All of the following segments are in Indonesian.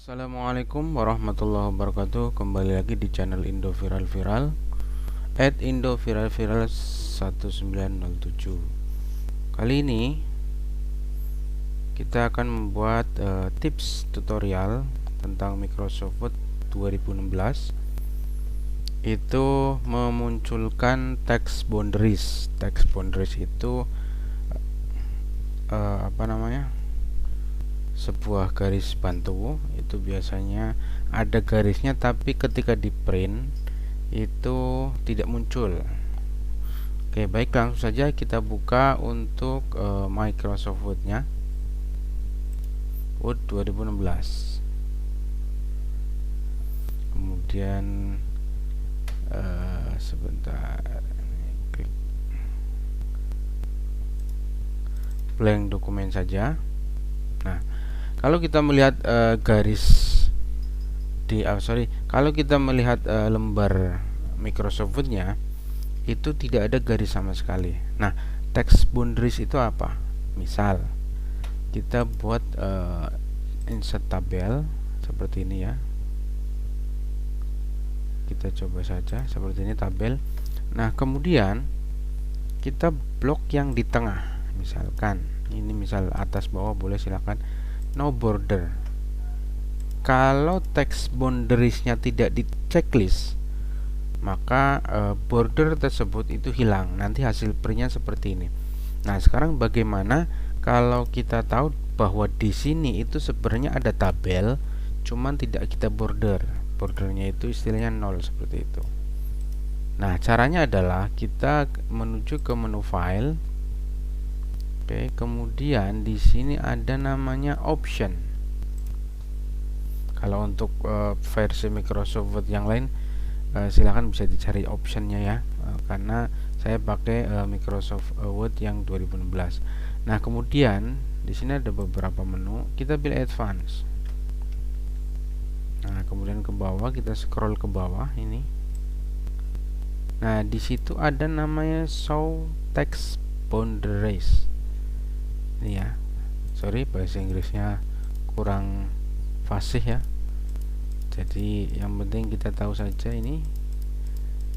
Assalamualaikum warahmatullahi wabarakatuh. Kembali lagi di channel Indo Viral Viral Indo Viral Viral 1907. Kali ini kita akan membuat tips tutorial tentang Microsoft Word 2016. Itu memunculkan text boundaries. Text boundaries itu sebuah garis bantu. Itu biasanya ada garisnya, tapi ketika di print itu tidak muncul. Oke, baik, langsung saja kita buka untuk Microsoft Word-nya, Word 2016. Kemudian sebentar, klik blank dokumen saja. Nah, kalau kita melihat kalau kita melihat lembar Microsoft Word-nya, itu tidak ada garis sama sekali. Nah, text boundaries itu apa? Misal kita buat insert tabel seperti ini ya. Kita coba saja seperti ini tabel. Nah, kemudian kita blok yang di tengah. Misalkan ini, misal atas bawah boleh, silakan. No border. Kalau text boundariesnya tidak di checklist, maka border tersebut itu hilang. Nanti hasil printnya seperti ini. Nah, sekarang bagaimana kalau kita tahu bahwa di sini itu sebenarnya ada tabel, cuman tidak kita border. Bordernya itu istilahnya 0 seperti itu. Nah, caranya adalah kita menuju ke menu file. Oke, kemudian di sini ada namanya option. Kalau untuk versi Microsoft Word yang lain, silahkan bisa dicari optionnya ya, karena saya pakai Microsoft Word yang 2016. Nah, kemudian di sini ada beberapa menu. Kita pilih advance. Nah, kemudian ke bawah, kita scroll ke bawah ini. Nah, di situ ada namanya show text boundaries. Ini ya, sorry bahasa Inggrisnya kurang fasih ya. Jadi yang penting kita tahu saja ini.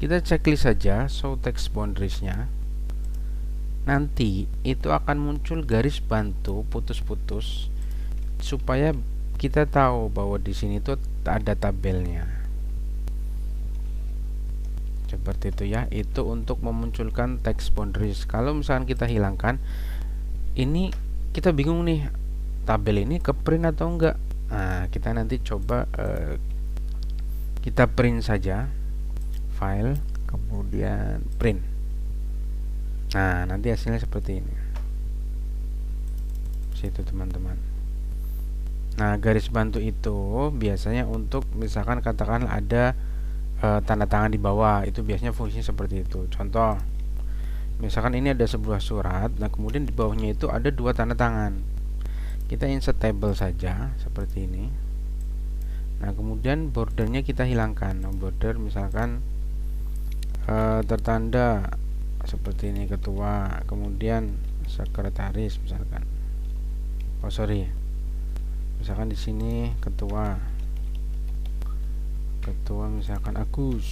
Kita checklist saja show text boundariesnya. Nanti itu akan muncul garis bantu putus-putus supaya kita tahu bahwa di sini tuh ada tabelnya. Seperti itu ya. Itu untuk memunculkan text boundaries. Kalau misalkan kita hilangkan, ini kita bingung nih, tabel ini ke print atau enggak. Nah, kita nanti coba kita print saja, file, kemudian print. Nah, nanti hasilnya seperti ini. Situ teman-teman. Nah, garis bantu itu biasanya untuk, misalkan katakan ada tanda tangan di bawah, itu biasanya fungsinya seperti itu. Contoh, misalkan ini ada sebuah surat, nah kemudian di bawahnya itu ada dua tanda tangan. Kita insert table saja seperti ini. Nah, kemudian bordernya kita hilangkan. Nah, border misalkan tertanda seperti ini, ketua, kemudian sekretaris misalkan. Misalkan di sini ketua misalkan Agus.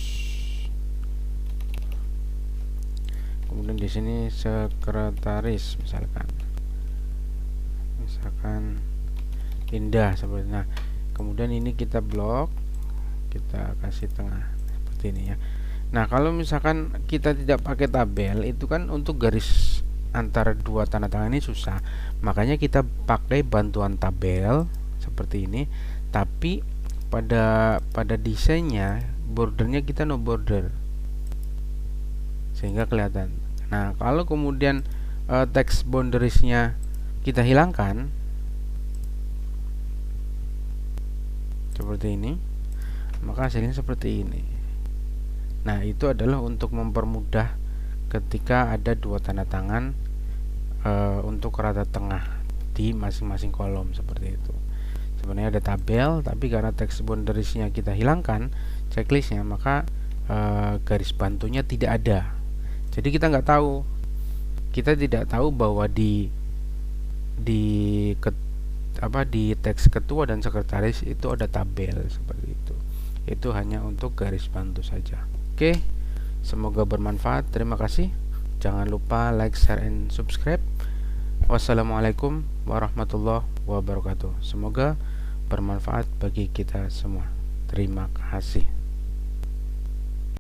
Kemudian di sini sekretaris misalkan Indah seperti. Nah, kemudian ini kita blok, kita kasih tengah seperti ini ya. Nah, kalau misalkan kita tidak pakai tabel, itu kan untuk garis antara dua tanda tangan ini susah. Makanya kita pakai bantuan tabel seperti ini, tapi pada desainnya bordernya kita no border, sehingga kelihatan. Nah, kalau kemudian text boundariesnya kita hilangkan seperti ini, maka hasilnya seperti ini. Nah, itu adalah untuk mempermudah ketika ada dua tanda tangan untuk rata tengah di masing-masing kolom seperti itu. Sebenarnya ada tabel, tapi karena text boundariesnya kita hilangkan, checklistnya, maka garis bantunya tidak ada. Jadi kita tidak tahu bahwa di di teks ketua dan sekretaris itu ada tabel seperti itu. Itu hanya untuk garis bantu saja. Oke, semoga bermanfaat. Terima kasih. Jangan lupa like, share, and subscribe. Wassalamualaikum warahmatullahi wabarakatuh. Semoga bermanfaat bagi kita semua. Terima kasih.